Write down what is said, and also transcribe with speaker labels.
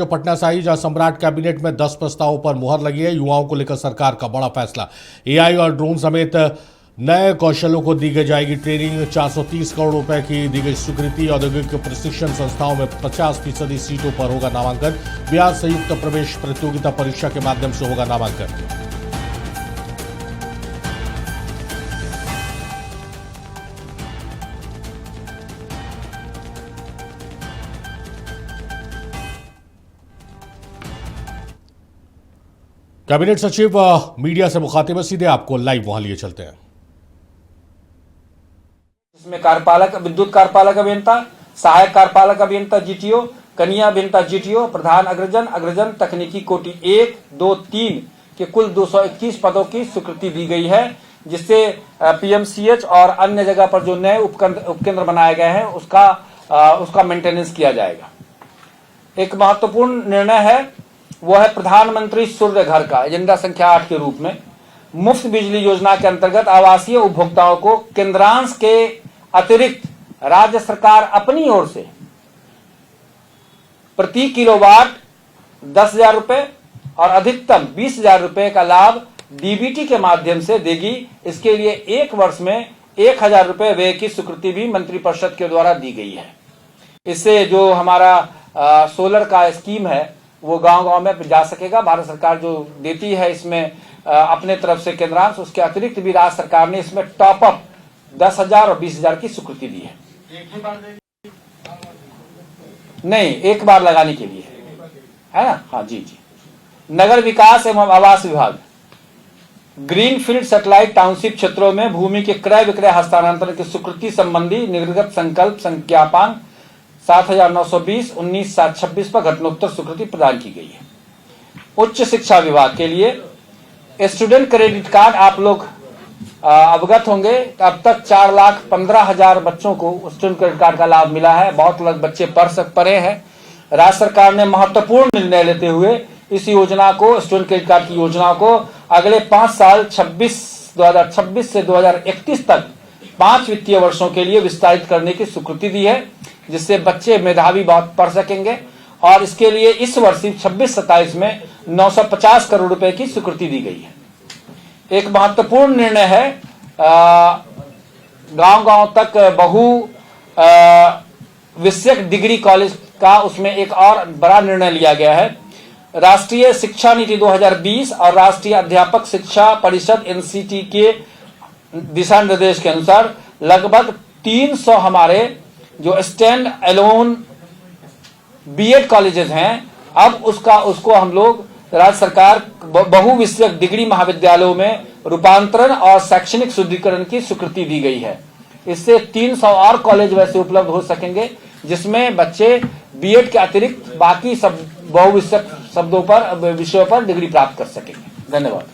Speaker 1: पटना से आई, जहां सम्राट कैबिनेट में 10 प्रस्तावों पर मुहर लगी है। युवाओं को लेकर सरकार का बड़ा फैसला। एआई और ड्रोन समेत नए कौशलों को दी जाएगी ट्रेनिंग। 430 करोड़ रुपए की दी गई स्वीकृति। औद्योगिक प्रशिक्षण संस्थाओं में 50% सीटों पर होगा नामांकन। बिहार संयुक्त प्रवेश प्रतियोगिता परीक्षा के माध्यम से होगा नामांकन। कैबिनेट सचिव मीडिया से मुखातिब है, सीधे आपको लाइव वहां लिए चलते हैं।
Speaker 2: इसमें कार्यपालक विद्युत कार्यपालक अभियंता, सहायक कार्यपालक अभियंता जीटीओ, कनीय अभियंता जीटीओ, प्रधान अग्रजन तकनीकी कोटि 1, 2, 3 के कुल 221 पदों की स्वीकृति दी गई है, जिससे पीएमसीएच और अन्य जगह पर जो नए उपकेंद्र बनाए गए हैं उसका मेंटेनेंस किया जाएगा। एक महत्वपूर्ण निर्णय है वो है प्रधानमंत्री सूर्य घर का एजेंडा संख्या 8 के रूप में मुफ्त बिजली योजना के अंतर्गत आवासीय उपभोक्ताओं को केंद्रांश के अतिरिक्त राज्य सरकार अपनी ओर से प्रति किलोवाट 10,000 रुपए और अधिकतम 20,000 रुपए का लाभ डीबीटी के माध्यम से देगी। इसके लिए 1 वर्ष में 1,000 रुपए व्यय की स्वीकृति भी मंत्रिपरिषद के द्वारा दी गई है। इससे जो हमारा सोलर का स्कीम है वो गांव-गांव में जा सकेगा। भारत सरकार जो देती है इसमें अपने तरफ से केंद्रांश, उसके अतिरिक्त भी राज्य सरकार ने इसमें टॉप अप 10,000 और 20,000 की स्वीकृति दी है। नहीं, एक बार लगाने के लिए है ना। हाँ जी। नगर विकास एवं आवास विभाग ग्रीनफील्ड सैटेलाइट टाउनशिप क्षेत्रों में भूमि के क्रय विक्रय हस्तांतरण की स्वीकृति संबंधी निर्गत संकल्प संज्ञापन 7,920/19/26 पर घटनोत्तर स्वीकृति प्रदान की गई है। उच्च शिक्षा विभाग के लिए स्टूडेंट क्रेडिट कार्ड आप लोग अवगत होंगे। अब तक 4,15,000 बच्चों को स्टूडेंट क्रेडिट कार्ड का लाभ मिला है। बहुत लोग बच्चे पढ़े हैं। राज्य सरकार ने महत्वपूर्ण निर्णय लेते हुए इस योजना को, स्टूडेंट क्रेडिट कार्ड की योजना को अगले 5 साल 2026 से 2031 तक 5 वित्तीय वर्षों के लिए विस्तारित करने की स्वीकृति दी है, जिससे बच्चे मेधावी बहुत पढ़ सकेंगे। और इसके लिए इस वर्ष 26-27 में 950 करोड़ रुपए की स्वीकृति दी गई है। एक महत्वपूर्ण निर्णय है, गांव-गांव तक बहु विषयक डिग्री कॉलेज का, उसमें एक और बड़ा निर्णय लिया गया है। राष्ट्रीय शिक्षा नीति 2020 और राष्ट्रीय अध्यापक शिक्षा परिषद एनसीटी के दिशा निर्देश के अनुसार लगभग 300 हमारे जो स्टैंड अलोन बीएड कॉलेजेस हैं, अब उसको हम लोग राज्य सरकार बहु विषयक डिग्री महाविद्यालयों में रूपांतरण और शैक्षणिक सुदृढ़ीकरण की स्वीकृति दी गई है। इससे 300 और कॉलेज वैसे उपलब्ध हो सकेंगे, जिसमें बच्चे बीएड के अतिरिक्त बाकी सब बहु विषयक विषयों पर डिग्री प्राप्त कर सकेंगे। धन्यवाद।